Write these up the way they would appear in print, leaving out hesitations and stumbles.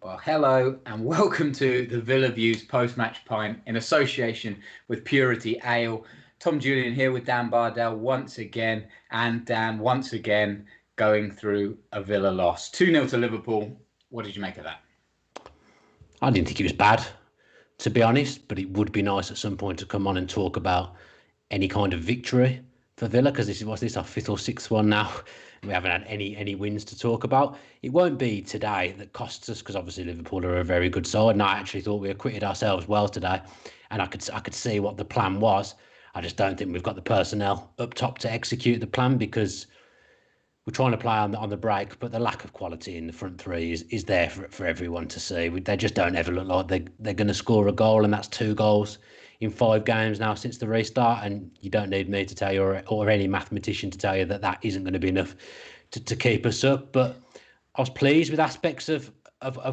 Well, hello and welcome to the Villa Views post-match pint in association with Purity Ale. Tom Julian here with Dan Bardell once again, and Dan once again going through a Villa loss. 2-0 to Liverpool. What did you make of that? I didn't think it was bad, to be honest, but it would be nice at some point to come on and talk about any kind of victory for Villa, because this is our fifth or sixth one now. We haven't had any wins to talk about. It won't be today that costs us, because obviously Liverpool are a very good side, and I actually thought we acquitted ourselves well today, and I could see what the plan was. I just don't think we've got the personnel up top to execute the plan, because we're trying to play on the break, but the lack of quality in the front three is there for everyone to see. They just don't ever look like they're going to score a goal, and that's 2 goals in 5 games now since the restart. And you don't need me to tell you, or any mathematician to tell you, that isn't going to be enough to keep us up. But I was pleased with aspects of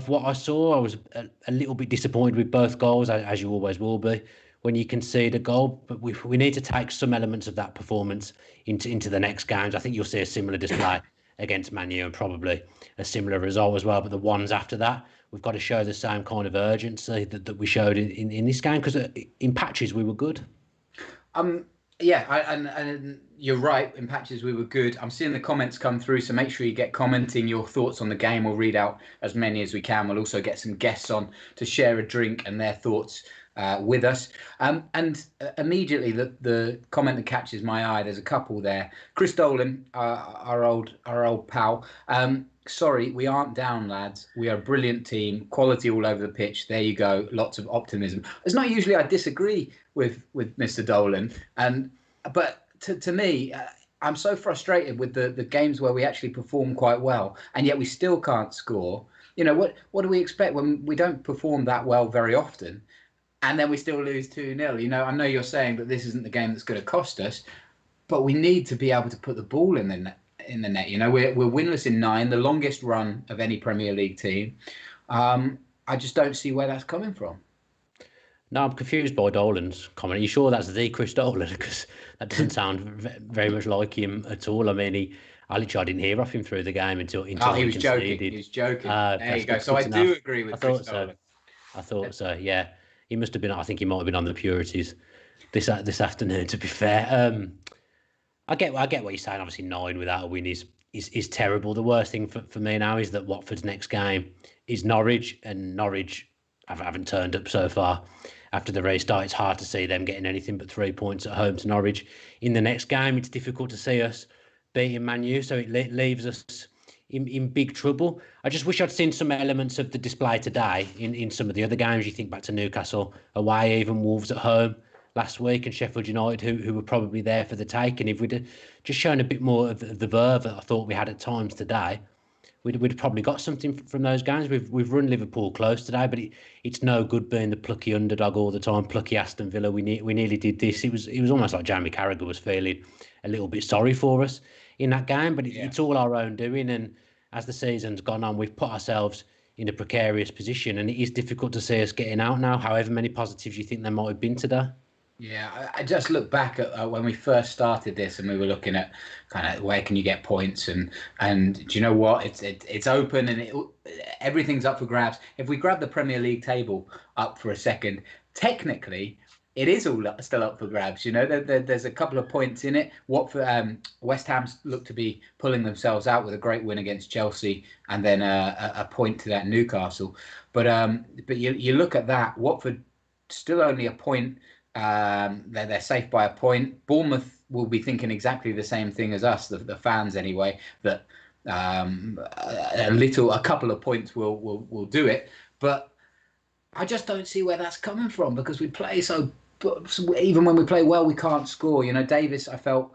what I saw. I was a little bit disappointed with both goals, as you always will be when you concede a goal. But we need to take some elements of that performance into the next games. I think you'll see a similar display against Man U, and probably a similar result as well. But the ones after that, we've got to show the same kind of urgency that we showed in this game, because in patches we were good. Yeah, and you're right. In patches we were good. I'm seeing the comments come through, so make sure you get commenting your thoughts on the game. We'll read out as many as we can. We'll also get some guests on to share a drink and their thoughts with us. And immediately the comment that catches my eye, there's a couple there. Chris Dolan, our old pal. Sorry, we aren't down, lads. We are a brilliant team. Quality all over the pitch. There you go. Lots of optimism. It's not usually I disagree with Mr. Dolan, but to me, I'm so frustrated with the games where we actually perform quite well, and yet we still can't score. You know, what do we expect when we don't perform that well very often, and then we still lose 2-0? You know, I know you're saying that this isn't the game that's going to cost us, but we need to be able to put the ball in the net. You know, we're winless in 9, the longest run of any Premier League team. I just don't see where that's coming from. No, I'm confused by Dolan's comment. Are you sure that's the Chris Dolan? Because that doesn't sound very much like him at all. I mean, I didn't hear off him through the game until he was joking. He was joking. There you go. So I do agree with Chris Dolan. I thought so. Yeah, he must have been. I think he might have been on the purities this afternoon. To be fair, I get what you're saying. Obviously, 9 without a win is terrible. The worst thing for me now is that Watford's next game is Norwich, and Norwich haven't turned up so far. After the restart, it's hard to see them getting anything but 3 points at home to Norwich. In the next game, it's difficult to see us beating Man U, so it leaves us in big trouble. I just wish I'd seen some elements of the display today in some of the other games. You think back to Newcastle away, even Wolves at home last week, and Sheffield United, who were probably there for the take. And if we'd just shown a bit more of the verve that I thought we had at times today, we'd probably got something from those games. We've run Liverpool close today, but it's no good being the plucky underdog all the time. Plucky Aston Villa. We nearly did this. It was almost like Jamie Carragher was feeling a little bit sorry for us in that game. But it's all our own doing. And as the season's gone on, we've put ourselves in a precarious position, and it is difficult to see us getting out now. However many positives you think there might have been today. Yeah, I just look back at when we first started this, and we were looking at kind of where can you get points, and do you know what? It's open, and everything's up for grabs. If we grab the Premier League table up for a second, technically it is all still up for grabs. You know, there's a couple of points in it. West Ham look to be pulling themselves out with a great win against Chelsea, and then a point to that Newcastle. But you look at that, Watford still only a point. They're safe by a point. Bournemouth will be thinking exactly the same thing as us, the fans anyway, that a couple of points will do it. But I just don't see where that's coming from, because we play so. Even when we play well, we can't score. You know, Davis, I felt,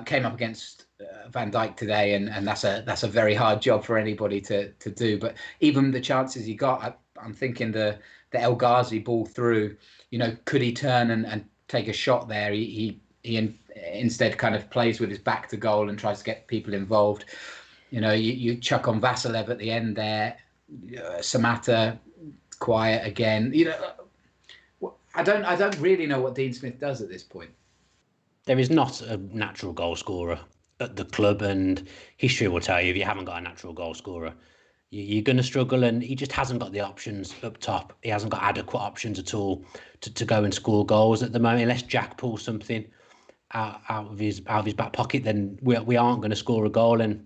came up against Van Dijk today, and that's a very hard job for anybody to do. But even the chances he got, I'm thinking the El Ghazi ball through. You know, could he turn and take a shot there? He instead kind of plays with his back to goal and tries to get people involved. You know, you chuck on Vasilev at the end there. Samatta quiet again. You know, I don't really know what Dean Smith does at this point. There is not a natural goal scorer at the club, and history will tell you if you haven't got a natural goal scorer, you're going to struggle, and he just hasn't got the options up top. He hasn't got adequate options at all to go and score goals at the moment. Unless Jack pulls something out of his back pocket, then we aren't going to score a goal. And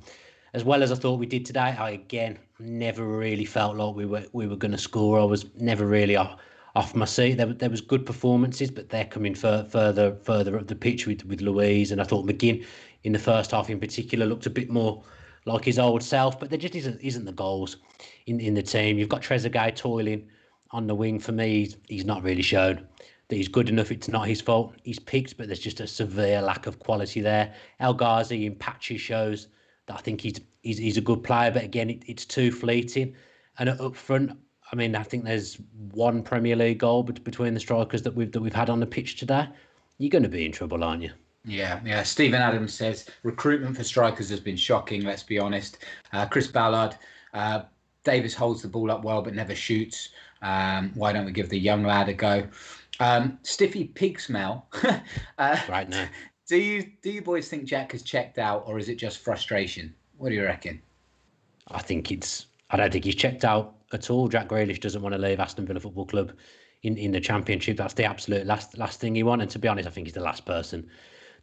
as well as I thought we did today, I again never really felt like we were going to score. I was never really off my seat. There was good performances, but they're coming further up the pitch with Louise, and I thought McGinn in the first half in particular looked a bit more like his old self. But there just isn't the goals in the team. You've got Trezeguet toiling on the wing. For me, he's not really shown that he's good enough. It's not his fault. He's picked, but there's just a severe lack of quality there. El Ghazi in patches shows that I think he's a good player, but again, it's too fleeting. And up front, I mean, I think there's one Premier League goal between the strikers that we've had on the pitch today. You're going to be in trouble, aren't you? Yeah. Stephen Adams says recruitment for strikers has been shocking. Let's be honest. Chris Ballard, Davis holds the ball up well but never shoots. Why don't we give the young lad a go? Stiffy Pig Smell. Right now. Do you boys think Jack has checked out, or is it just frustration? What do you reckon? I don't think he's checked out at all. Jack Grealish doesn't want to leave Aston Villa Football Club in the Championship. That's the absolute last thing he wants. And to be honest, I think he's the last person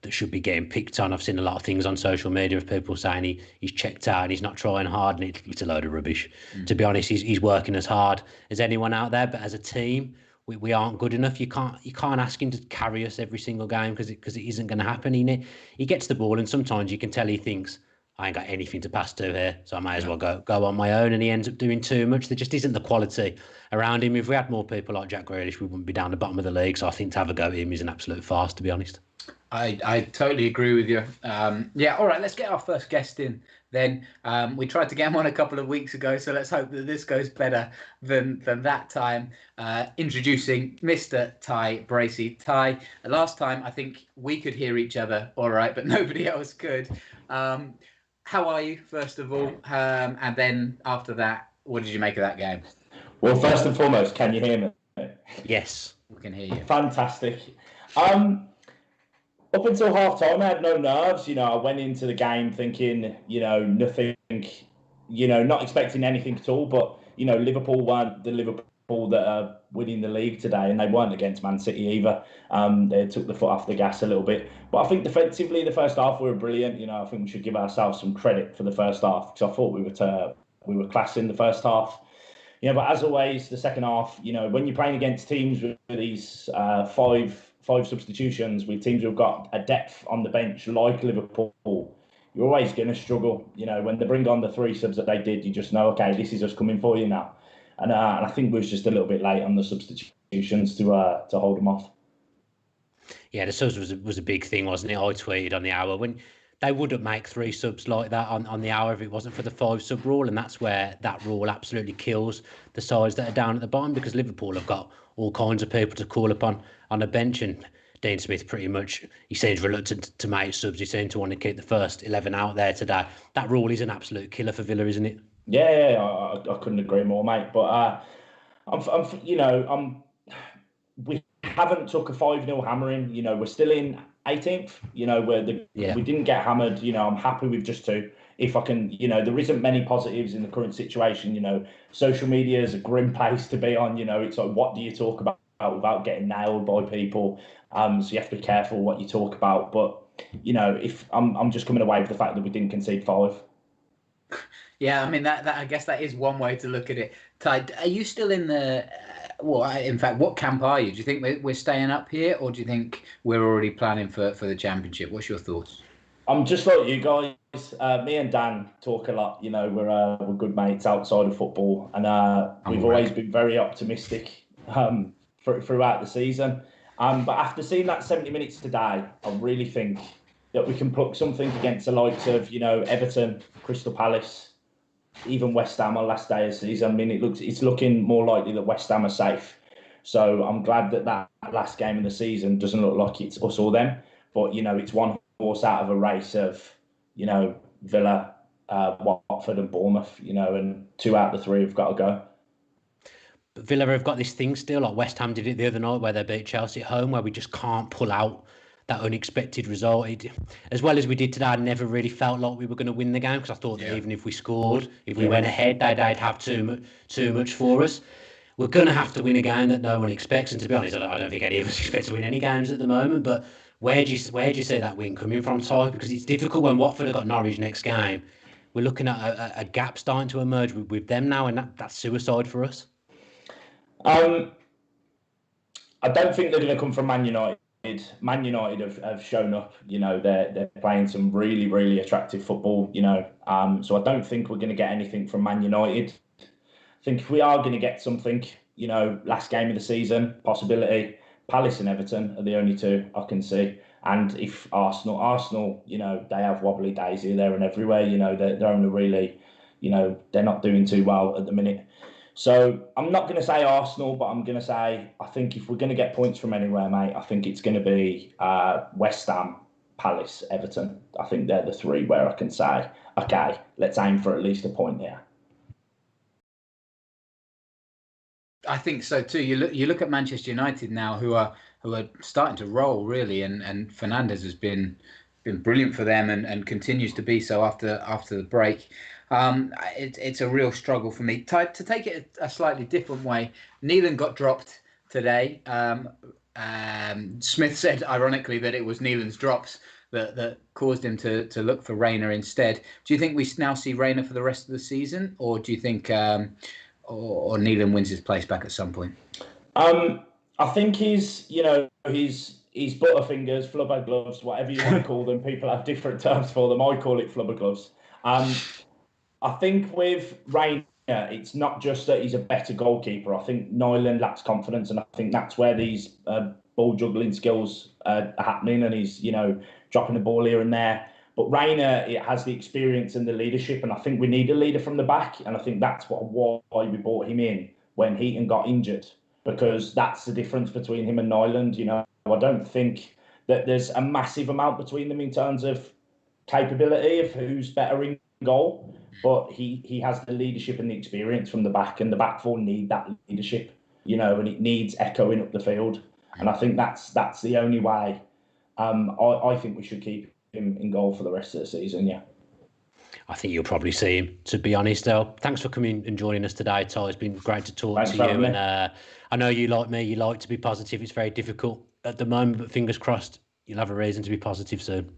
that should be getting picked on. I've seen a lot of things on social media of people saying he's checked out and he's not trying hard, and it's a load of rubbish. To be honest, he's working as hard as anyone out there, but as a team, we aren't good enough. You can't ask him to carry us every single game because it isn't going to happen. He gets the ball, and sometimes you can tell he thinks, I ain't got anything to pass to here, so I may as well go on my own, and he ends up doing too much. There just isn't the quality around him. If we had more people like Jack Grealish, we wouldn't be down the bottom of the league. So I think to have a go at him is an absolute farce, to be honest. I totally agree with you. All right, let's get our first guest in then. We tried to get him on a couple of weeks ago, so let's hope that this goes better than that time. Introducing Mr. Ty Bracey. Ty, last time I think we could hear each other all right, but nobody else could. How are you, first of all? And then after that, what did you make of that game? Well, first and foremost, can you hear me? Yes. We can hear you. Fantastic. Up until half time, I had no nerves. I went into the game thinking, nothing, not expecting anything at all. But, Liverpool weren't the Liverpool that are winning the league today, and they weren't against Man City either. They took the foot off the gas a little bit. But I think defensively, the first half, we were brilliant. I think we should give ourselves some credit for the first half, because I thought we were class in the first half. But as always, the second half, when you're playing against teams with these five substitutions, with teams who've got a depth on the bench like Liverpool, you're always going to struggle. When they bring on the 3 subs that they did, you just know, okay, this is us coming for you now. And I think we was just a little bit late on the substitutions to hold them off. Yeah, the subs was a big thing, wasn't it? I tweeted on the hour when they wouldn't make 3 subs like that on the hour if it wasn't for the 5 sub rule, and that's where that rule absolutely kills the sides that are down at the bottom, because Liverpool have got all kinds of people to call upon on the bench, and Dean Smith pretty much, he seems reluctant to make subs. He seems to want to keep the first 11 out there today. That rule is an absolute killer for Villa, isn't it? Yeah, I couldn't agree more, mate. But we haven't took a 5-0 hammering. We're still in 18th. We didn't get hammered. I'm happy with just 2. If I can, there isn't many positives in the current situation. Social media is a grim place to be on. It's like, what do you talk about without getting nailed by people? So you have to be careful what you talk about. But if I'm just coming away with the fact that we didn't concede 5. Yeah, I mean that I guess that is one way to look at it. Ty, are you still in the? In fact, what camp are you? Do you think we're staying up here, or do you think we're already planning for the Championship? What's your thoughts? I'm just like you guys. Me and Dan talk a lot. We're good mates outside of football, and we've always been very optimistic throughout the season. But after seeing that 70 minutes today, I really think that we can pluck something against the likes of Everton, Crystal Palace, even West Ham on last day of the season. I mean, it's looking more likely that West Ham are safe. So I'm glad that last game of the season doesn't look like it's us or them. But, it's one horse out of a race of, Villa, Watford and Bournemouth, and 2 out of the 3 have got to go. But Villa have got this thing still, like West Ham did it the other night, where they beat Chelsea at home, where we just can't pull out that unexpected result. As well as we did today, I never really felt like we were going to win the game, because I thought that even if we scored, if we went ahead, they'd have too much for us. We're going to have to win a game that no one expects. And to be honest, I don't think any of us expect to win any games at the moment. But where do you see that win coming from, Ty? Because it's difficult when Watford have got Norwich next game. We're looking at a gap starting to emerge with them now, and that's suicide for us. I don't think they're going to come from Man United. Man United have shown up. They're playing some really, really attractive football. So I don't think we're going to get anything from Man United. I think if we are going to get something, last game of the season, possibility, Palace and Everton are the only two I can see. And if Arsenal, they have wobbly days here, there and everywhere. They're only really, they're not doing too well at the minute. So I'm not going to say Arsenal, but I'm going to say, I think if we're going to get points from anywhere, mate, I think it's going to be West Ham, Palace, Everton. I think they're the three where I can say, okay, let's aim for at least a point here. I think so too. You look at Manchester United now, who are starting to roll really, and Fernandes has been brilliant for them and continues to be so after the break. It's a real struggle for me. To take it a slightly different way, Neelan got dropped today. Smith said ironically that it was Neelan's drops that caused him to look for Reina instead. Do you think we now see Reina for the rest of the season, or do you think or Neelan wins his place back at some point? I think he's butterfingers, flubber gloves, whatever you want to call them. People have different terms for them. I call it flubber gloves. I think with Reina, it's not just that he's a better goalkeeper. I think Nyland lacks confidence, and I think that's where these ball juggling skills are happening, and he's dropping the ball here and there. But Reina, it has the experience and the leadership, and I think we need a leader from the back, and I think that's why we brought him in when Heaton got injured, because that's the difference between him and Nyland. I don't think that there's a massive amount between them in terms of capability of who's better in goal, but he has the leadership and the experience from the back, and the back four need that leadership, and it needs echoing up the field, and I think that's the only way. I think we should keep him in goal for the rest of the season. Yeah, I think you'll probably see him, to be honest. Thanks for coming and joining us today, Ty. It's been great to talk to you. And I know you like me. You like to be positive. It's very difficult at the moment, but fingers crossed you'll have a reason to be positive soon.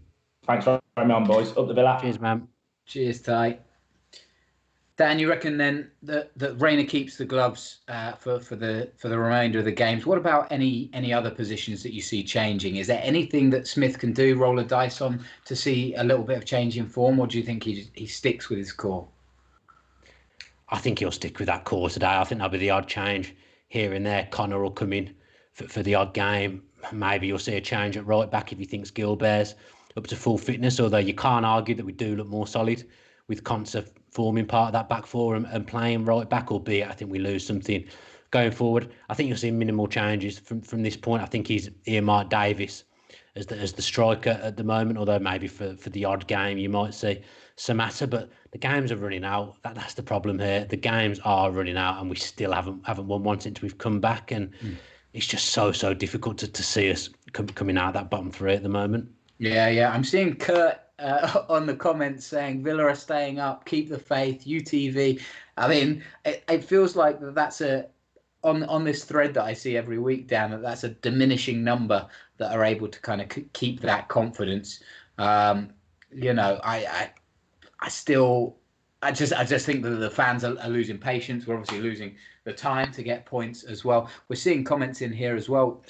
Thanks for having me on, boys. Up the Villa. Cheers, man. Cheers, Ty. Dan, you reckon then that Reina keeps the gloves for the remainder of the games? What about any other positions that you see changing? Is there anything that Smith can do, roll a dice on, to see a little bit of change in form, or do you think he sticks with his core? I think he'll stick with that core today. I think there'll be the odd change here and there. Connor will come in for the odd game. Maybe you'll see a change at right back if he thinks Gilbert's up to full fitness, although you can't argue that we do look more solid with Konsa forming part of that back four and playing right back, albeit I think we lose something going forward. I think you'll see minimal changes from this point. I think he's earmarked Davis as the striker at the moment, although maybe for the odd game you might see Samatta, but the games are running out. That's the problem here. The games are running out, and we still haven't won one since we've come back, and it's just so difficult to see us coming out of that bottom three at the moment. Yeah. I'm seeing Kurt on the comments saying Villa are staying up, keep the faith, UTV. I mean, it feels like that's on this thread that I see every week, Dan, that's a diminishing number that are able to kind of keep that confidence. I just think that the fans are losing patience. We're obviously losing the time to get points as well. We're seeing comments in here as well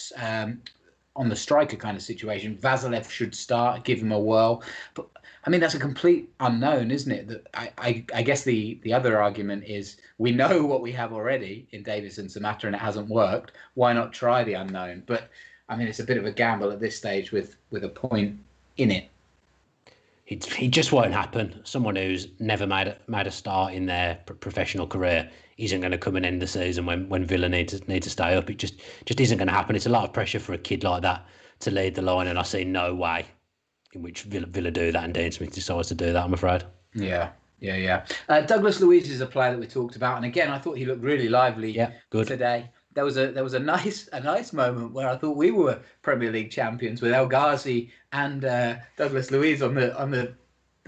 on the striker kind of situation. Vasilev should start, give him a whirl. But I mean, that's a complete unknown, isn't it? That I guess the other argument is we know what we have already in Davis and Samatta, and it hasn't worked. Why not try the unknown? But I mean, it's a bit of a gamble at this stage with a point in it. It just won't happen. Someone who's never made a start in their professional career isn't going to come and end the season when Villa need to stay up. It just isn't going to happen. It's a lot of pressure for a kid like that to lead the line, and I see no way in which Villa do that, and Dean Smith decides to do that, I'm afraid. Yeah. Douglas Luiz is a player that we talked about, and again, I thought he looked really lively good today. there was a nice moment where I thought we were Premier League champions with El Ghazi and Douglas Luiz on the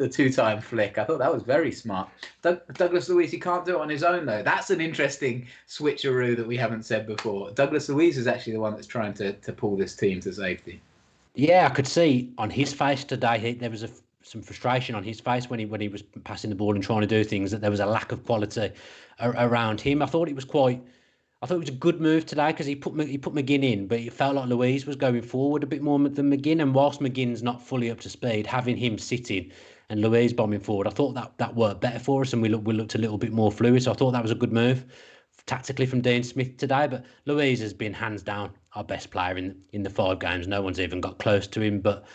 two-time flick. I thought that was very smart. Douglas Luiz, he can't do it on his own though. That's an interesting switcheroo that we haven't said before. Douglas Luiz is actually the one that's trying to pull this team to safety. Yeah, I could see on his face today there was some frustration on his face when he was passing the ball and trying to do things, that there was a lack of quality around him. I thought it was a good move today because he put McGinn in, but it felt like Luiz was going forward a bit more than McGinn. And whilst McGinn's not fully up to speed, having him sitting and Luiz bombing forward, I thought that worked better for us, and we looked a little bit more fluid. So I thought that was a good move tactically from Dean Smith today. But Luiz has been hands down our best player in the 5 games. No one's even got close to him. But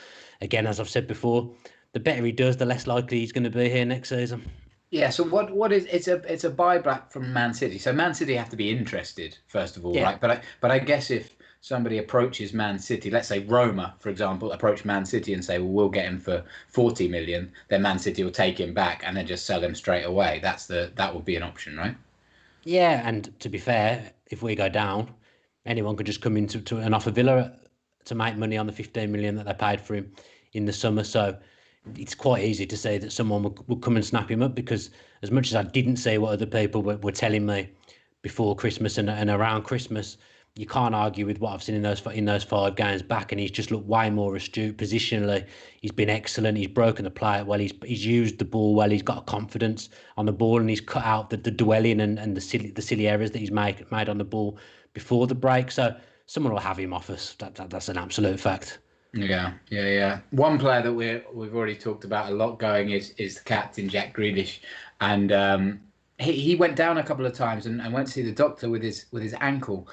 again, as I've said before, the better he does, the less likely he's going to be here next season. Yeah, so what is it's a buyback from Man City. So Man City have to be interested first of all, Yeah. right? But I guess if somebody approaches Man City, let's say Roma, for example, approach Man City and say, well, we'll get him for 40 million, then Man City will take him back and then just sell him straight away. That would be an option, right? Yeah, and to be fair, if we go down, anyone could just come into an offer Villa to make money on the 15 million that they paid for him in the summer. So it's quite easy to say that someone would come and snap him up, because as much as I didn't say what other people were telling me before Christmas and around Christmas, you can't argue with what I've seen in those 5 games back, and he's just looked way more astute positionally. He's been excellent. He's broken the play well. He's used the ball well. He's got confidence on the ball, and he's cut out the dwelling and the silly errors that he's made on the ball before the break. So someone will have him off us. That's an absolute fact. Yeah. One player that we've already talked about a lot going is the captain, Jack Grealish, and he went down a couple of times and went to see the doctor with his ankle.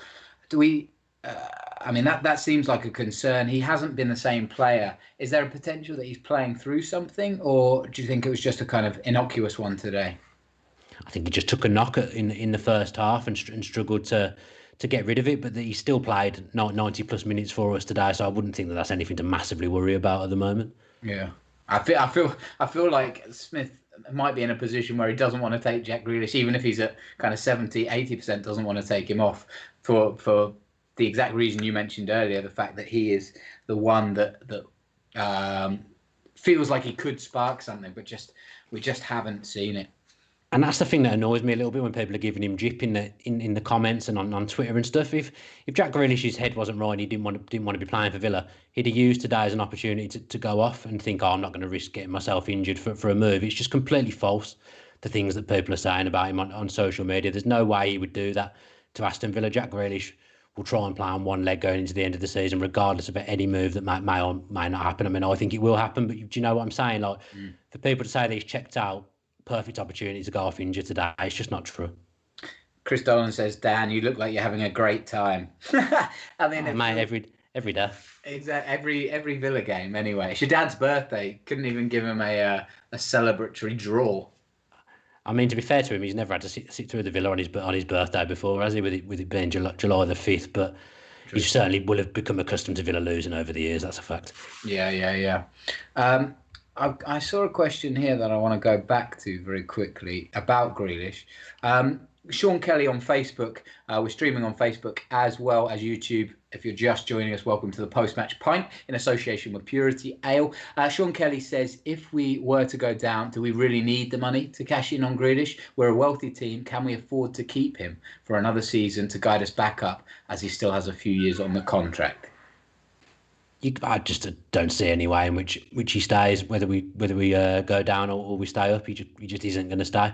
Do we? I mean, that seems like a concern. He hasn't been the same player. Is there a potential that he's playing through something, or do you think it was just a kind of innocuous one today? I think he just took a knock in the first half and struggled to get rid of it, but he still played 90 plus minutes for us today, so I wouldn't think that that's anything to massively worry about at the moment. Yeah, I feel like Smith might be in a position where he doesn't want to take Jack Grealish, even if he's at kind of 70-80%, doesn't want to take him off for the exact reason you mentioned earlier, the fact that he is the one that feels like he could spark something, but we just haven't seen it. And that's the thing that annoys me a little bit when people are giving him drip in the comments and on Twitter and stuff. If Jack Grealish's head wasn't right and he didn't want to be playing for Villa, he'd have used today as an opportunity to go off and think, I'm not going to risk getting myself injured for a move. It's just completely false, the things that people are saying about him on social media. There's no way he would do that to Aston Villa. Jack Grealish will try and play on one leg going into the end of the season, regardless of any move that may or may not happen. I mean, I think it will happen, but do you know what I'm saying? Like, for people to say that he's checked out, perfect opportunity to go off injured today, it's just not true. Chris Dolan says, Dan, you look like you're having a great time. I mean, mate, every day. Exactly, every Villa game anyway. It's your dad's birthday. Couldn't even give him a celebratory draw. I mean, to be fair to him, he's never had to sit through the Villa on his birthday before, has he? With it being July the 5th, but True. He certainly will have become accustomed to Villa losing over the years. That's a fact. Yeah. I saw a question here that I want to go back to very quickly about Grealish. Sean Kelly on Facebook. We're streaming on Facebook as well as YouTube. If you're just joining us, welcome to the post-match pint in association with Purity Ale. Sean Kelly says, if we were to go down, do we really need the money to cash in on Grealish? We're a wealthy team. Can we afford to keep him for another season to guide us back up, as he still has a few years on the contract? I just don't see any way in which he stays, whether we go down or we stay up. He just isn't going to stay.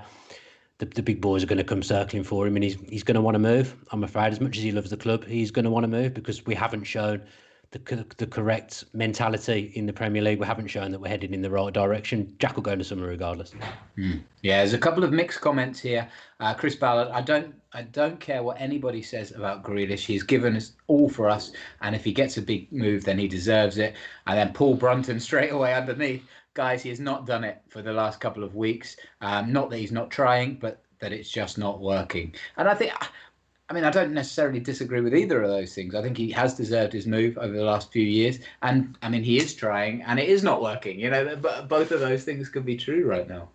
The big boys are going to come circling for him, and he's going to want to move. I'm afraid, as much as he loves the club, he's going to want to move, because we haven't shown the correct mentality in the Premier League. We haven't shown that we're heading in the right direction. Jack will go in the summer regardless. Yeah, there's a couple of mixed comments here. Chris Ballard, I don't care what anybody says about Grealish. He's given us all for us, and if he gets a big move, then he deserves it. And then Paul Brunton straight away underneath. Guys, he has not done it for the last couple of weeks. Not that he's not trying, but that it's just not working. And I don't necessarily disagree with either of those things. I think he has deserved his move over the last few years. And, I mean, he is trying, and it is not working. You know, but both of those things could be true right now.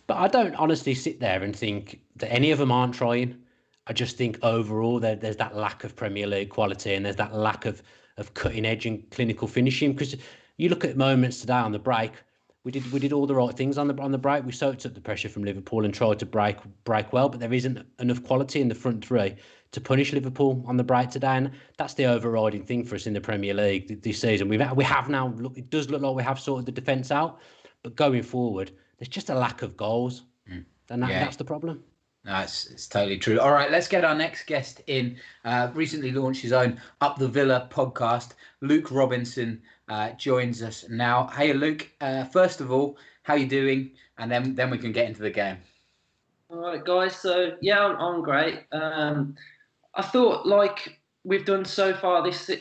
But I don't honestly sit there and think that any of them aren't trying. I just think overall there's that lack of Premier League quality, and there's that lack of cutting edge and clinical finishing. Because you look at moments today on the break, we did all the right things on the break. We soaked up the pressure from Liverpool and tried to break well, but there isn't enough quality in the front three to punish Liverpool on the break today, and that's the overriding thing for us in the Premier League this season. We have now. It does look like we have sorted the defence out, but going forward, there's just a lack of goals, and that's the problem. No, it's totally true. All right, let's get our next guest in. Recently launched his own Up the Villa podcast. Luke Robinson joins us now. Hey, Luke. First of all, how you doing? And then we can get into the game. All right, guys. So yeah, I'm great. I thought, like we've done so far this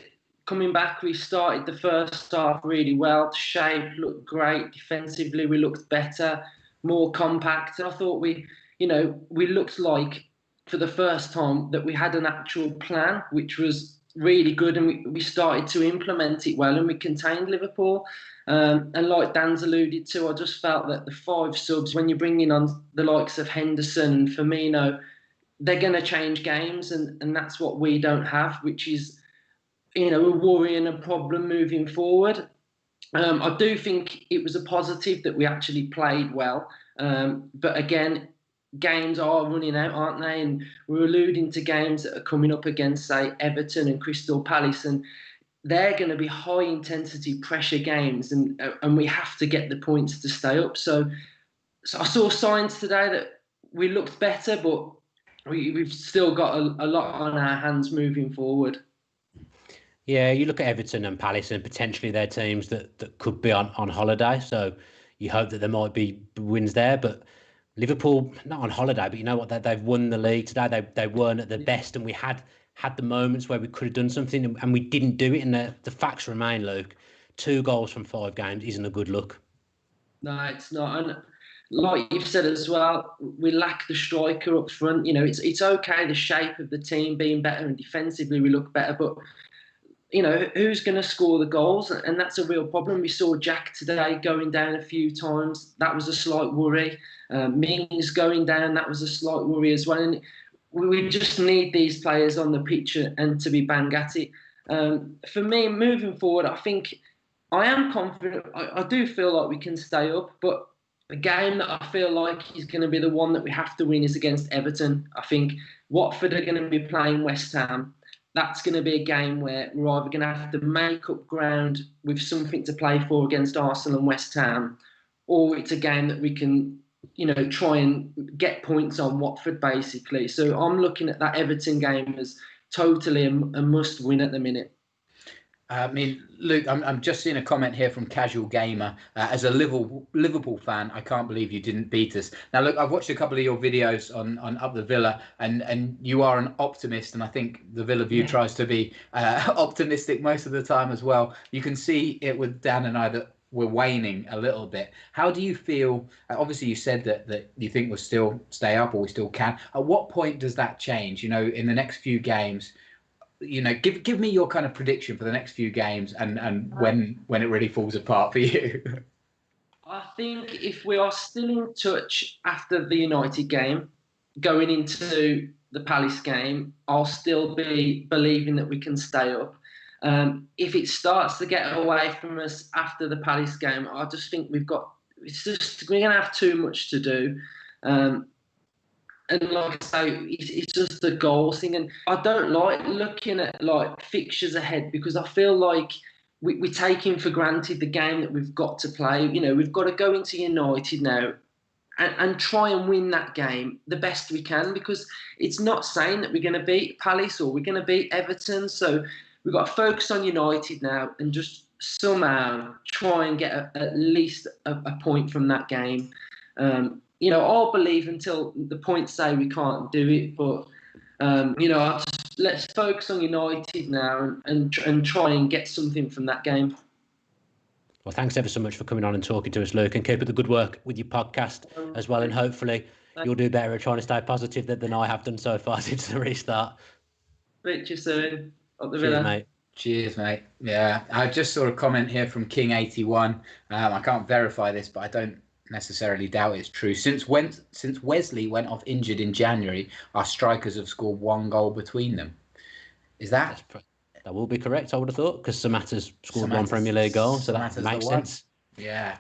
coming back, we started the first half really well. The shape looked great. Defensively, we looked better, more compact. And I thought we looked like for the first time that we had an actual plan, which was really good, and we started to implement it well, and we contained Liverpool. And like Dan's alluded to, I just felt that the 5 subs, when you're bringing on the likes of Henderson and Firmino, they're going to change games, and that's what we don't have, which is, a worry and a problem moving forward. I do think it was a positive that we actually played well. But again, games are running out, aren't they? And we're alluding to games that are coming up against, say, Everton and Crystal Palace, and they're going to be high-intensity pressure games, and we have to get the points to stay up. So I saw signs today that we looked better, but we've still got a lot on our hands moving forward. Yeah, you look at Everton and Palace, and potentially they're teams that could be on holiday. So you hope that there might be wins there. But Liverpool, not on holiday, but you know what? They've won the league today. They weren't at their best, and we had the moments where we could have done something, and we didn't do it. And the facts remain, Luke. 2 goals from 5 games isn't a good look. No, it's not. And like you've said as well, we lack the striker up front. It's okay, the shape of the team being better, and defensively we look better, but who's going to score the goals? And that's a real problem. We saw Jack today going down a few times. That was a slight worry. Mings going down, that was a slight worry as well. And we just need these players on the pitch and to be bang at it. For me, moving forward, I think I am confident. I do feel like we can stay up, but the game that I feel like is going to be the one that we have to win is against Everton. I think Watford are going to be playing West Ham. That's going to be a game where we're either going to have to make up ground with something to play for against Arsenal and West Ham, or it's a game that we can, try and get points on Watford, basically. So I'm looking at that Everton game as totally a must win at the minute. I mean, Luke, I'm just seeing a comment here from Casual Gamer. As a Liverpool fan, I can't believe you didn't beat us. Now, look, I've watched a couple of your videos on Up the Villa, and you are an optimist, and I think the Villa View tries to be optimistic most of the time as well. You can see it with Dan and I that we're waning a little bit. How do you feel? Obviously, you said that you think we'll still stay up, or we still can. At what point does that change? In the next few games, give me your kind of prediction for the next few games and when it really falls apart for you. I think if we are still in touch after the United game, going into the Palace game, I'll still be believing that we can stay up. If it starts to get away from us after the Palace game, I just think we're going to have too much to do. And like I say, it's just the goals thing. And I don't like looking at fixtures ahead, because I feel like we're taking for granted the game that we've got to play. We've got to go into United now and try and win that game the best we can, because it's not saying that we're going to beat Palace or we're going to beat Everton. So we've got to focus on United now and just somehow try and get at least a point from that game. I'll believe until the points say we can't do it, but let's focus on United now and try and get something from that game. Well, thanks ever so much for coming on and talking to us, Luke, and keep up the good work with your podcast as well. And hopefully you'll do better at trying to stay positive than I have done so far since the restart. Speak to you soon. Up the Cheers, Villa. mate. Cheers, mate. Yeah, I just saw a comment here from King81. I can't verify this, but I don't necessarily doubt it's true. Since Wesley went off injured in January, our strikers have scored 1 goal between them. Is that? That will be correct, I would have thought, because Samatta's scored 1 Premier League goal, so that makes sense. Yeah.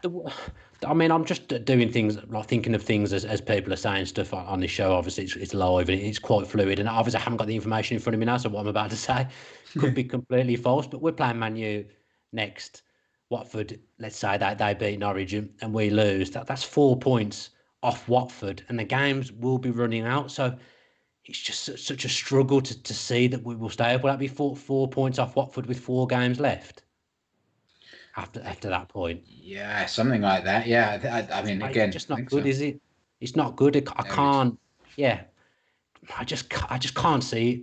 I mean, I'm just doing things, like thinking of things as people are saying stuff on this show. Obviously, it's live and it's quite fluid, and obviously I haven't got the information in front of me now, so what I'm about to say could be completely false. But we're playing Man U next. Watford, let's say that they beat Norwich and we lose. That's 4 points off Watford, and the games will be running out. So it's just such a struggle to see that we will stay up. Will that be 4 points off Watford with 4 games left? After that point, yeah, something like that. Yeah, I mean, again, it's just not good, is it? It's not good. I can't. Yeah, I just can't see it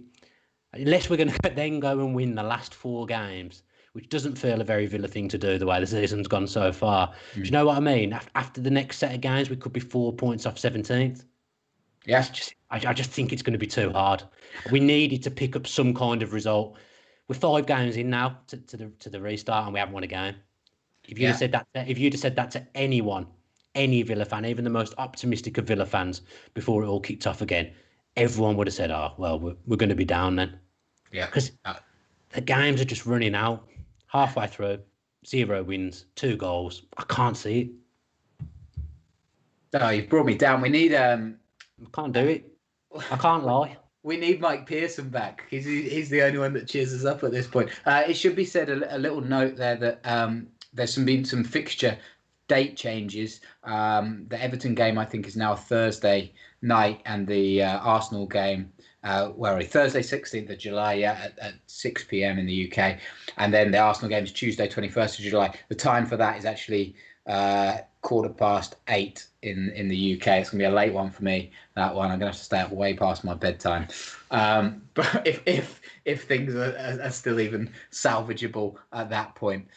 unless we're going to then go and win the last 4 games, which doesn't feel a very Villa thing to do the way the season's gone so far. Do you know what I mean? After the next set of games, we could be 4 points off 17th. Yeah, I just think it's going to be too hard. We needed to pick up some kind of result. We're 5 games in now to the restart, and we haven't won a game. If you'd have said that to anyone, any Villa fan, even the most optimistic of Villa fans, before it all kicked off again, everyone would have said, "Oh, well, we're going to be down then." Yeah, because the games are just running out. Halfway through, 0 wins, 2 goals. I can't see it. Oh, you've brought me down. We need I can't do it. I can't lie. We need Mike Pearson back. He's the only one that cheers us up at this point. It should be said, a little note there that there's been some fixture date changes. The Everton game, I think, is now Thursday night, and the Arsenal game, Thursday 16th of July, at 6 p.m. in the UK, and then the Arsenal game is Tuesday 21st of July. The time for that is actually 8:15 in the UK. It's gonna be a late one for me. That one, I'm gonna have to stay up way past my bedtime. But if things are still even salvageable at that point.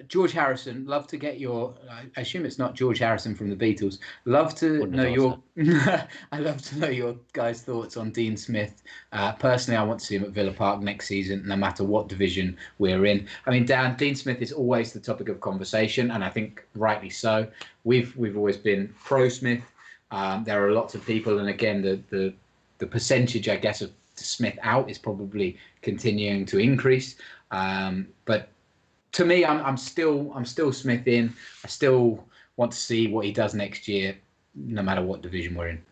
George Harrison, love to get your. I assume it's not George Harrison from the Beatles. Love to know your. I love to know your guys' thoughts on Dean Smith. Personally, I want to see him at Villa Park next season, no matter what division we're in. I mean, Dan, Dean Smith is always the topic of conversation, and I think rightly so. We've always been pro Smith. There are lots of people, and again, the percentage, I guess, of Smith out is probably continuing to increase. But to me, I'm still Smith in. I still want to see what he does next year, no matter what division we're in.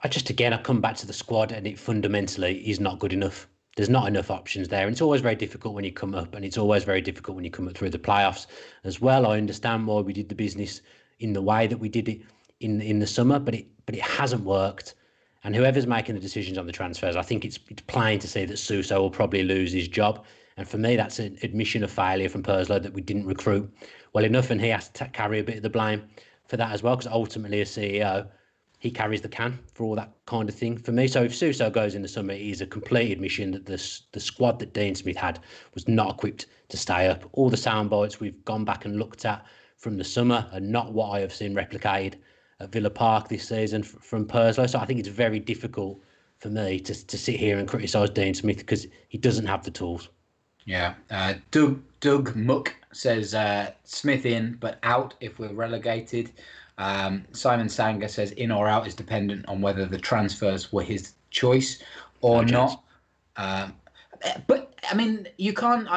I come back to the squad, and it fundamentally is not good enough. There's not enough options there, and it's always very difficult when you come up, and it's always very difficult when you come up through the playoffs as well. I understand why we did the business in the way that we did it in the summer, but it hasn't worked. And whoever's making the decisions on the transfers, I think it's plain to see that Suso will probably lose his job. And for me, that's an admission of failure from Purslow, that we didn't recruit well enough, and he has to carry a bit of the blame for that as well, because ultimately, as CEO, he carries the can for all that kind of thing for me. So if Suso goes in the summer, it is a complete admission that the squad that Dean Smith had was not equipped to stay up. All the sound bites we've gone back and looked at from the summer are not what I have seen replicated at Villa Park this season from Purslow. So I think it's very difficult for me to sit here and criticise Dean Smith, because he doesn't have the tools. Yeah. Doug Muck says Smith in, but out if we're relegated. Simon Sanger says in or out is dependent on whether the transfers were his choice or not. But I mean, you can't.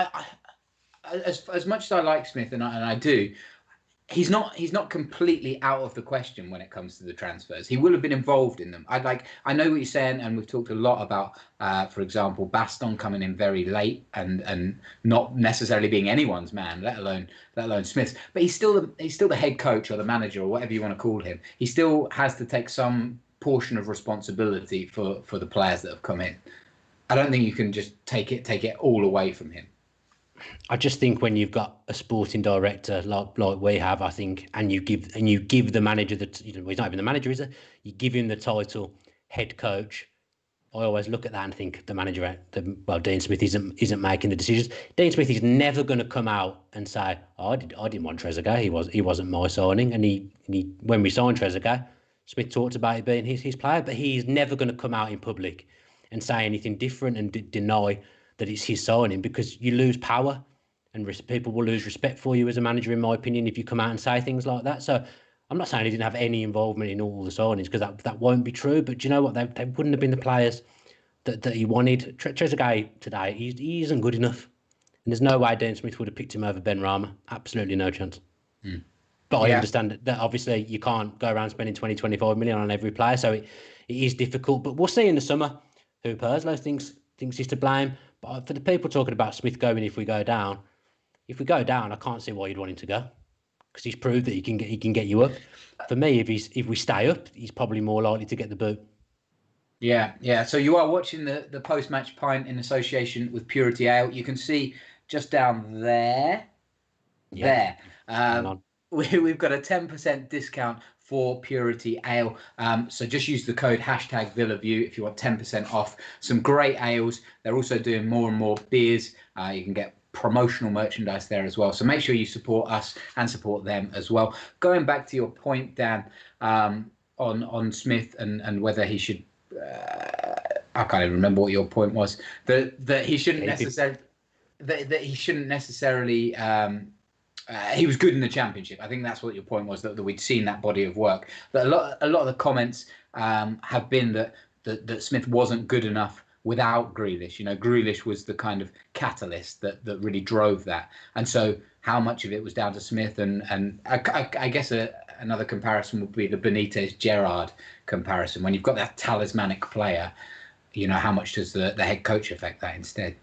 As much as I like Smith, and I do, he's not completely out of the question when it comes to the transfers. He will have been involved in them. I know what you're saying, and we've talked a lot about, for example, Baston coming in very late and not necessarily being anyone's man, let alone Smith's. But he's still the head coach or the manager or whatever you want to call him. He still has to take some portion of responsibility for the players that have come in. I don't think you can just take it all away from him. I just think when you've got a sporting director like we have, I think, and you give the manager he's not even the manager, is it? You give him the title head coach. I always look at that and think the manager, Dean Smith isn't making the decisions. Dean Smith is never going to come out and say, I didn't want Trezeguet. He wasn't my signing. And he when we signed Trezeguet, Smith talked about it being his player, but he's never going to come out in public and say anything different and deny that it's his signing, because you lose power and people will lose respect for you as a manager, in my opinion, if you come out and say things like that. So I'm not saying he didn't have any involvement in all the signings, because that won't be true. But do you know what? They wouldn't have been the players that he wanted. Trezeguet today, he isn't good enough. And there's no way Dean Smith would have picked him over Ben Rama. Absolutely no chance. But I understand that obviously you can't go around spending 20, 25 million on every player. So it is difficult. But we'll see in the summer who Purslow thinks he's to blame. But for the people talking about Smith going if we go down, I can't see why you'd want him to go, because he's proved that he can get you up. For me, if we stay up, he's probably more likely to get the boot. Yeah. So you are watching the post-match pint in association with Purity Ale. You can see just down there. We've got a 10% discount for Purity Ale. So just use the code #VillaView if you want 10% off. Some great ales. They're also doing more and more beers. You can get promotional merchandise there as well. So make sure you support us and support them as well. Going back to your point, Dan, on Smith and whether he should. I can't even remember what your point was. That he shouldn't necessarily. That he shouldn't necessarily. He was good in the Championship. I think that's what your point was, that we'd seen that body of work. But a lot of the comments have been that Smith wasn't good enough without Grealish. You know, Grealish was the kind of catalyst that really drove that. And so how much of it was down to Smith? And I guess another comparison would be the Benitez-Gerrard comparison. When you've got that talismanic player, you know, how much does the head coach affect that instead?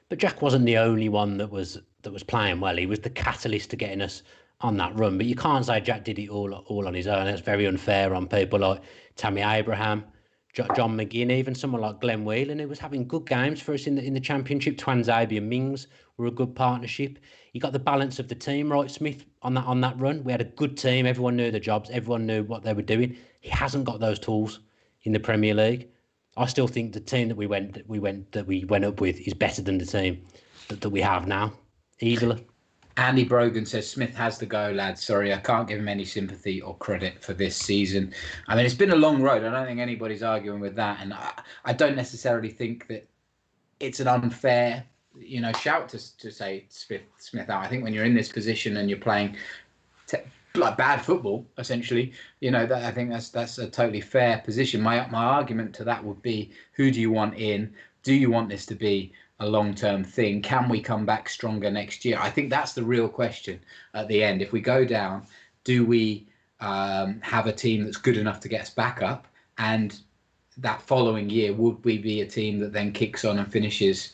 But Jack wasn't the only one that was playing well. He was the catalyst to getting us on that run. But you can't say Jack did it all on his own. That's very unfair on people like Tammy Abraham, John McGinn, even someone like Glenn Whelan, who was having good games for us in the Championship. Twanzebe and Mings were a good partnership. He got the balance of the team right, Smith, on that run. We had a good team. Everyone knew their jobs. Everyone knew what they were doing. He hasn't got those tools in the Premier League. I still think the team that we went up with is better than the team that we have now, easily. Andy Brogan says Smith has to go, lads. Sorry, I can't give him any sympathy or credit for this season. I mean, it's been a long road. I don't think anybody's arguing with that, and I don't necessarily think that it's an unfair, shout to say Smith out. I think when you're in this position and you're playing like bad football, essentially, I think that's a totally fair position. My argument to that would be, who do you want in? Do you want this to be a long-term thing? Can we come back stronger next year? I think that's the real question at the end. If we go down, do we have a team that's good enough to get us back up? And that following year, would we be a team that then kicks on and finishes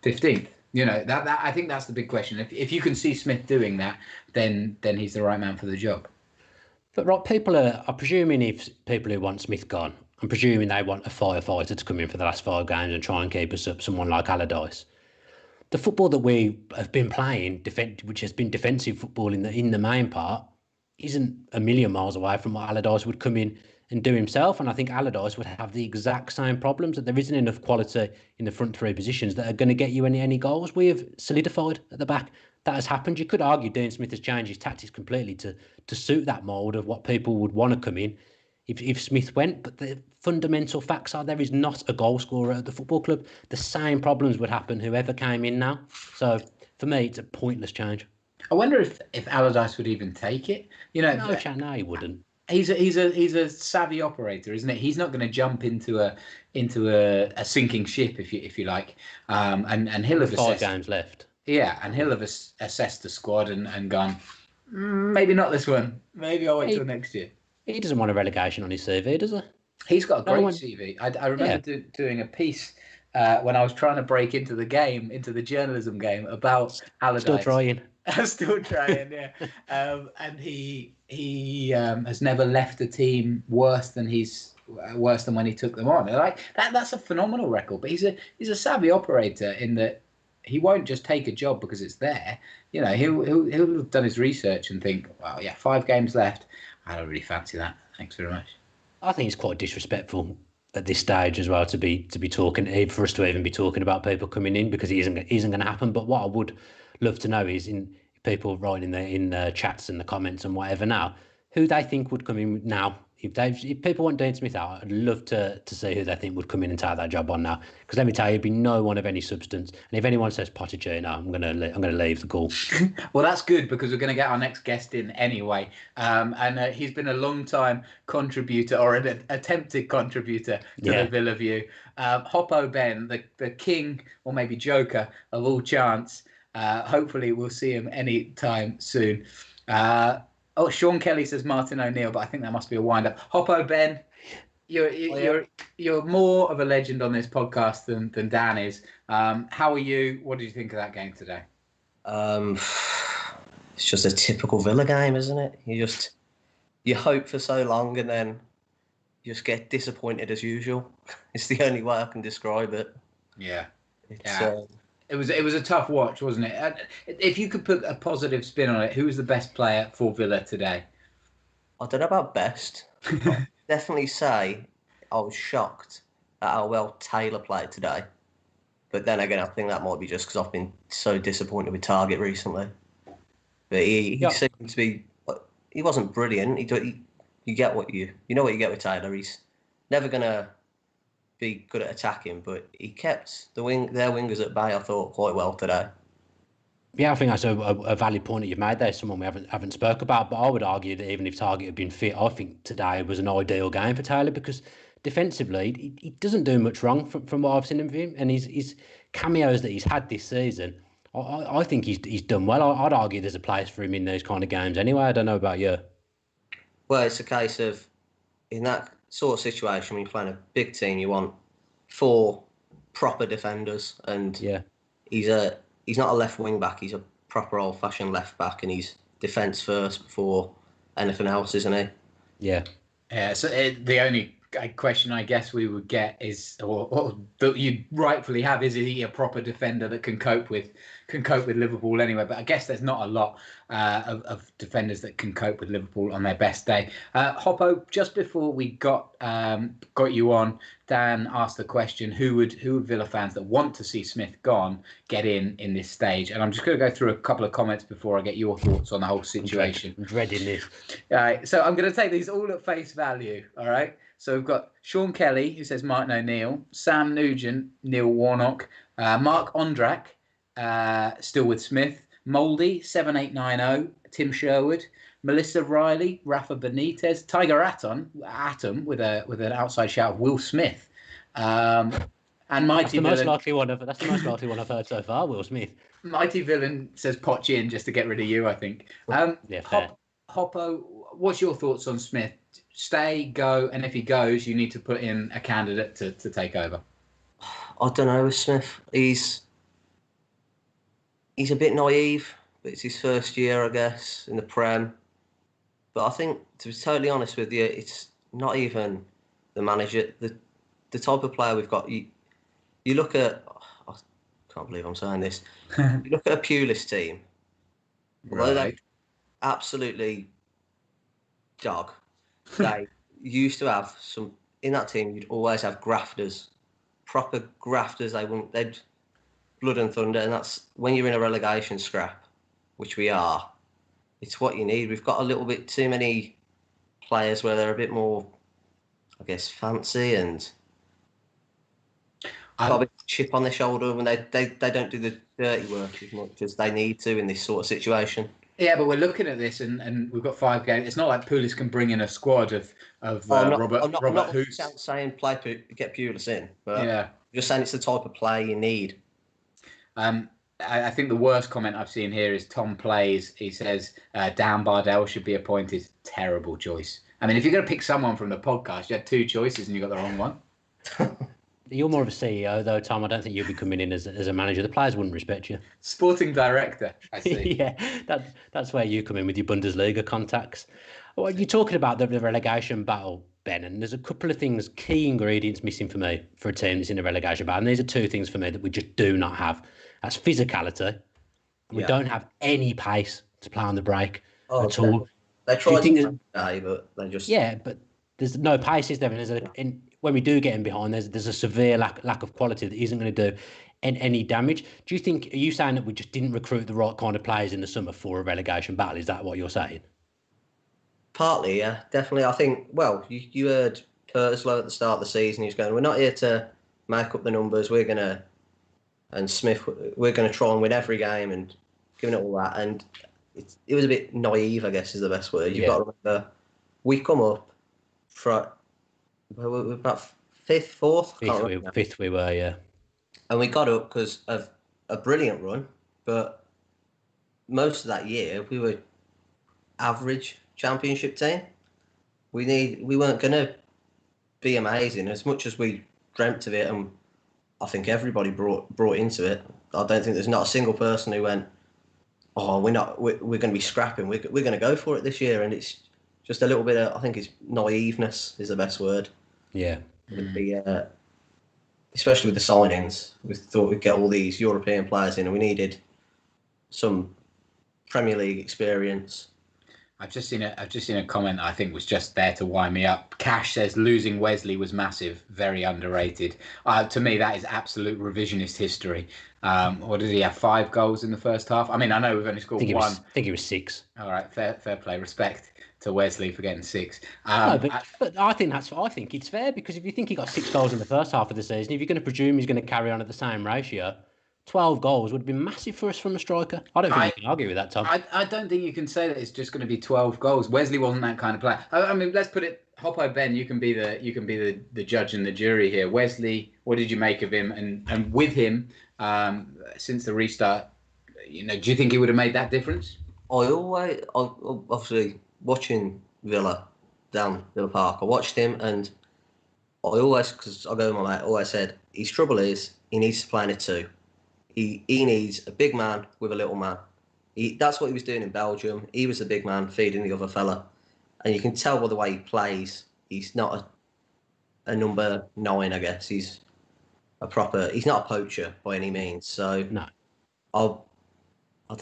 15th? That I think that's the big question. If you can see Smith doing that, then he's the right man for the job. But right, people are presuming, if people who want Smith gone, I'm presuming they want a firefighter to come in for the last 5 games and try and keep us up, someone like Allardyce. The football that we have been playing, which has been defensive football in the main part, isn't a million miles away from what Allardyce would come in and do himself. And I think Allardyce would have the exact same problems, that there isn't enough quality in the front 3 positions that are going to get you any goals. We have solidified at the back. That has happened. You could argue Dean Smith has changed his tactics completely to suit that mould of what people would want to come in if Smith went. But the fundamental facts are there is not a goal scorer at the football club. The same problems would happen whoever came in now. So for me, it's a pointless change. I wonder if Allardyce would even take it. No, he wouldn't. He's a savvy operator, isn't it? He's not going to jump into a sinking ship, if you like. And he'll have 5 games left. Yeah, and he'll have assessed the squad and gone, maybe not this one. Maybe I'll wait till next year. He doesn't want a relegation on his CV, does he? He's got a great CV. I remember doing a piece when I was trying to break into the journalism game about Allardyce. Still trying. Still trying, yeah. And he has never left a team worse than when he took them on. Like that's a phenomenal record. But he's a savvy operator in that he won't just take a job because it's there. He'll have done his research and think, well, yeah, 5 games left. I don't really fancy that. Thanks very much. I think it's quite disrespectful at this stage as well to be talking, for us to even be talking about people coming in, because it isn't going to happen. But what I would love to know is, in people writing in the chats and the comments and whatever now, who they think would come in now If people want Dean Smith out, I'd love to see who they think would come in and take that job on now. Because let me tell you, it'd be no one of any substance. And if anyone says Pochettino, I'm gonna leave the call. Well, that's good because we're going to get our next guest in anyway. And he's been a long-time contributor or an attempted contributor to the Villa View. Hoppo Ben, the king or maybe joker of all chance. Hopefully we'll see him anytime soon. Sean Kelly says Martin O'Neill, but I think that must be a wind-up. Hoppo Ben, you're more of a legend on this podcast than Dan is. How are you? What did you think of that game today? It's just a typical Villa game, isn't it? You hope for so long and then you just get disappointed as usual. It's the only way I can describe it. Yeah. It was a tough watch, wasn't it? If you could put a positive spin on it, who was the best player for Villa today? I don't know about best. I'd definitely say I was shocked at how well Taylor played today. But then again, I think that might be just because I've been so disappointed with Target recently. But he seemed to be. He wasn't brilliant. You get what you know what you get with Taylor. He's never gonna be good at attacking, but he kept their wingers at bay, I thought, quite well today. Yeah, I think that's a valid point that you've made there. Someone we haven't spoke about, but I would argue that even if Target had been fit, I think today was an ideal game for Taylor because defensively he doesn't do much wrong from what I've seen of him, and his cameos that he's had this season, I think he's done well. I'd argue there's a place for him in those kind of games anyway. I don't know about you. Well, it's a case of in that sort of situation when you're playing a big team, you want 4 proper defenders, and he's not a left wing back. He's a proper old-fashioned left back, and he's defence first before anything else, isn't he? Yeah. Yeah. So the only question I guess we would get is, or that you rightfully have, is he a proper defender that can cope with Liverpool anyway? But I guess there's not a lot of defenders that can cope with Liverpool on their best day. Hoppo, just before we got you on, Dan asked the question: who would Villa fans that want to see Smith gone get in this stage? And I'm just going to go through a couple of comments before I get your thoughts on the whole situation. I'm dreading this. All right, so I'm going to take these all at face value. All right. So we've got Sean Kelly, who says Martin O'Neill, Sam Nugent, Neil Warnock, Mark Ondrak, still with Smith, Mouldy, 7890, Tim Sherwood, Melissa Riley, Rafa Benitez, Tiger Atom with an outside shout of Will Smith, and Mighty Villain. That's the most likely one I've heard so far, Will Smith. Mighty Villain says Poch in just to get rid of you, I think. Fair. Hoppo, what's your thoughts on Smith? Stay, go, and if he goes, you need to put in a candidate to take over. I don't know with Smith. He's a bit naive, but it's his first year, I guess, in the Prem. But I think, to be totally honest with you, it's not even the manager. The type of player we've got. You look at. I can't believe I'm saying this. You look at a Pulis team. Although they're absolutely dog. They used to have some in that team. You'd always have grafters, proper grafters. They'd blood and thunder, and that's when you're in a relegation scrap, which we are. It's what you need. We've got a little bit too many players where they're a bit more, I guess, fancy and got a bit of chip on their shoulder when they don't do the dirty work as much as they need to in this sort of situation. Yeah, but we're looking at this, and we've got 5 games. It's not like Pulis can bring in a squad of Robert Hoots. I'm not saying get Pulis in, but yeah, I'm just saying it's the type of play you need. I think the worst comment I've seen here is Tom Plays. He says Dan Bardell should be appointed. Terrible choice. I mean, if you're going to pick someone from the podcast, you had 2 choices and you got the wrong one. You're more of a CEO, though, Tom. I don't think you'll be coming in as a manager. The players wouldn't respect you. Sporting director, I see. Yeah, that's where you come in with your Bundesliga contacts. Well, you're talking about the relegation battle, Ben, and there's a couple of things, key ingredients missing for me for a team that's in the relegation battle. And these are 2 things for me that we just do not have. That's physicality. We don't have any pace to play on the break at all. They tried to today, but they just... Yeah, but there's no pace, is there? And when we do get in behind, there's a severe lack of quality that isn't going to do any damage. Do you think, are you saying that we just didn't recruit the right kind of players in the summer for a relegation battle? Is that what you're saying? Partly, yeah, definitely. I think. Well, you heard Purslow at the start of the season. He's going, "We're not here to make up the numbers. And Smith, we're gonna try and win every game and giving it all that." And it was a bit naive, I guess, is the best word. You've got to remember, we come up for we're about fifth, fourth, Fifth we were, yeah. And we got up because of a brilliant run, but most of that year we were average Championship team. We weren't gonna be amazing as much as we dreamt of it, and I think everybody brought into it. I don't think there's not a single person who went, "Oh, we're going to be scrapping. We're going to go for it this year." And it's just a little bit of, I think it's naiveness is the best word. Yeah. Especially with the signings, we thought we'd get all these European players in, and we needed some Premier League experience. I've just seen a comment I think was just there to wind me up. Cash says losing Wesley was massive, very underrated. To me, that is absolute revisionist history. What did he have? 5 goals in the first half? I mean, I know we've only scored 1. I think he was 6. All right, fair play. Respect to Wesley for getting 6. No, but I think it's fair, because if you think he got 6 goals in the first half of the season, if you're going to presume he's going to carry on at the same ratio, 12 goals would have been massive for us from a striker. I don't think you can argue with that, Tom. I don't think you can say that it's just going to be 12 goals. Wesley wasn't that kind of player. I mean, let's put it. Hoppo, Ben, you can be the judge and the jury here. Wesley, what did you make of him? And with him, since the restart, do you think he would have made that difference? Obviously watching Villa down Villa Park, I watched him, and I always, because I go with my mate, always said his trouble is he needs to play in a 2. He needs a big man with a little man. That's what he was doing in Belgium. He was the big man feeding the other fella. And you can tell by the way he plays, he's not a number 9, I guess. He's not a poacher by any means. So no. I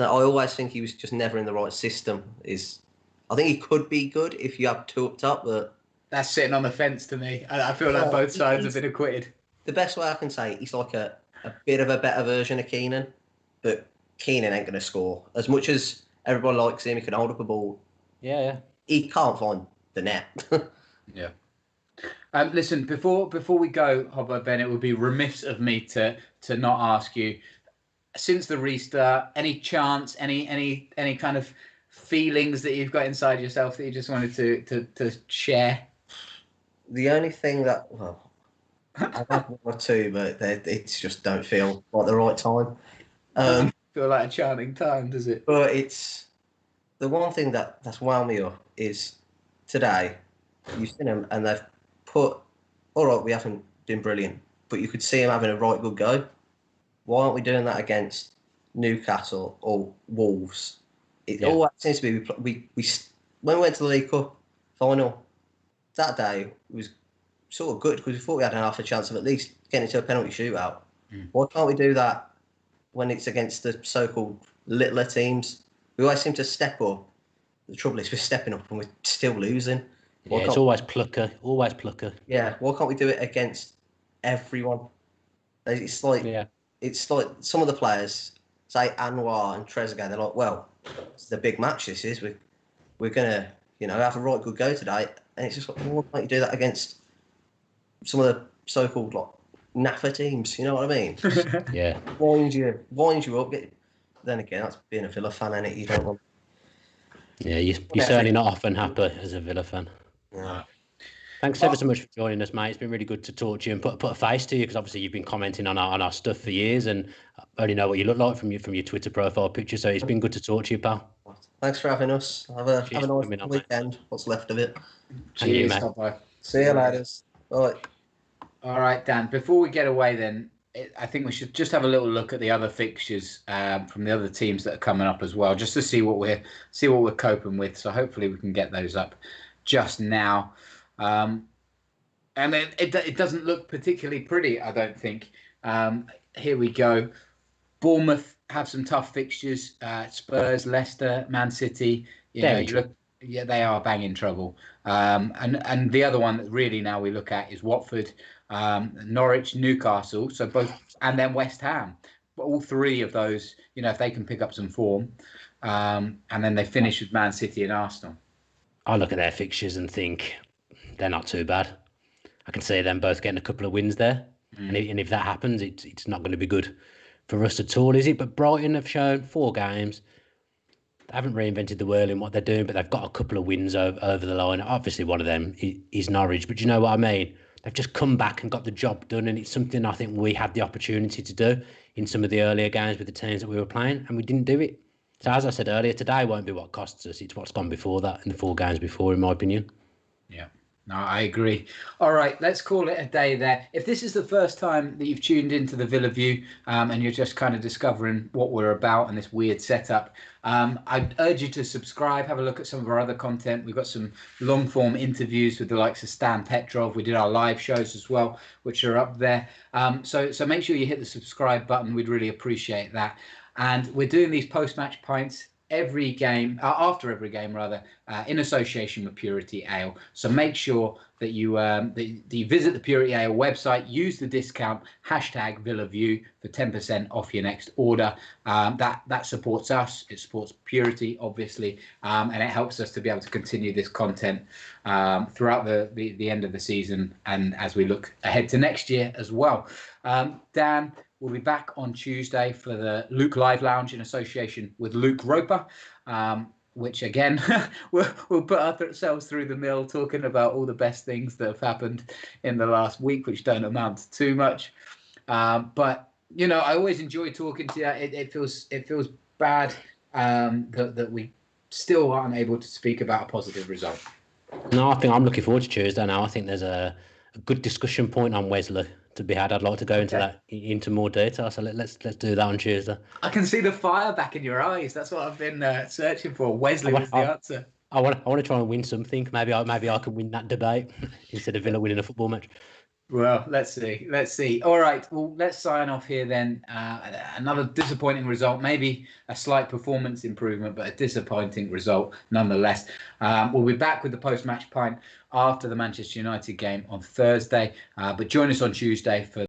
always think he was just never in the right system. I think he could be good if you have 2 up top, but that's sitting on the fence to me. I feel like both sides have been acquitted. The best way I can say it, he's like a bit of a better version of Keenan, but Keenan ain't going to score. As much as everybody likes him, he can hold up a ball. Yeah. He can't find the net. Yeah. Listen, before we go, Hobbo, Ben, it would be remiss of me to not ask you, since the restart, any chance, any kind of feelings that you've got inside yourself that you just wanted to share? The only thing that, well, I've had 1 or 2, but it just don't feel like the right time. Feel like a charming time, does it? But it's the one thing that's wound me up is today. You've seen them, and they've put. All right, we haven't been brilliant, but you could see them having a right good go. Why aren't we doing that against Newcastle or Wolves? It always seems to be we when we went to the League Cup final that day, it was sort of good because we thought we had half a chance of at least getting into a penalty shootout. Why can't we do that when it's against the so-called littler teams? We always seem to step up. The trouble is we're stepping up and we're still losing. It's always plucker. Yeah, why can't we do it against everyone? It's like some of the players, say Anwar and Trezeguet, they're like, well, it's the big match this is. We're gonna, have a right good go today. And it's just like, why can't you do that against some of the so-called like NAFA teams? You know what I mean? Yeah. Wind you up. Then again, that's being a Villa fan, innit? You don't want. Yeah, you're certainly not often happy as a Villa fan. Yeah. Thanks ever so much for joining us, mate. It's been really good to talk to you and put a face to you, because obviously you've been commenting on our stuff for years, and I only know what you look like from your Twitter profile picture. So it's been good to talk to you, pal. Thanks for having us. Have a nice weekend. What's left of it. Cheers. Bye. See you later. Bye. All right, Dan. Before we get away, then I think we should just have a little look at the other fixtures from the other teams that are coming up as well, just to see what we're coping with. So hopefully we can get those up just now. And it doesn't look particularly pretty, I don't think. Here we go. Bournemouth have some tough fixtures. Spurs, Leicester, Man City. They are banging trouble. And the other one that really now we look at is Watford, Norwich, Newcastle. So both, and then West Ham. But all 3 of those, if they can pick up some form, and then they finish with Man City and Arsenal. I look at their fixtures and think they're not too bad. I can see them both getting a couple of wins there. And if that happens, it's not going to be good for us at all, is it? But Brighton have shown 4 games. They haven't reinvented the wheel in what they're doing, but they've got a couple of wins over the line. Obviously, one of them is Norwich. But you know what I mean? They've just come back and got the job done. And it's something I think we had the opportunity to do in some of the earlier games with the teams that we were playing, and we didn't do it. So as I said earlier, today won't be what costs us. It's what's gone before that in the 4 games before, in my opinion. Yeah. No, I agree. All right, let's call it a day there. If this is the first time that you've tuned into the Villa View and you're just kind of discovering what we're about and this weird setup, I'd urge you to subscribe, have a look at some of our other content. We've got some long-form interviews with the likes of Stan Petrov. We did our live shows as well, which are up there. So make sure you hit the subscribe button. We'd really appreciate that. And we're doing these post-match pints every game, after every game rather, in association with Purity Ale. So make sure that you visit the Purity Ale website, use the discount #VillaView for 10% off your next order. That supports us, it supports Purity obviously, and it helps us to be able to continue this content throughout the end of the season and as we look ahead to next year as well. Dan, we'll be back on Tuesday for the Luke Live Lounge in association with Luke Roper, which again, we'll put ourselves through the mill talking about all the best things that have happened in the last week, which don't amount to too much. But, you know, I always enjoy talking to you. It feels bad that we still aren't able to speak about a positive result. No, I think I'm looking forward to Tuesday now. I think there's a good discussion point on Wesley to be had. I'd like to go into more detail. So let's do that on Tuesday. I can see the fire back in your eyes. That's what I've been searching for. Wesley was the answer. I want to try and win something. Maybe I can win that debate instead of Villa winning a football match. Well, let's see. All right. Well, let's sign off here then. Another disappointing result, maybe a slight performance improvement, but a disappointing result nonetheless. We'll be back with the post-match pint after the Manchester United game on Thursday. But join us on Tuesday for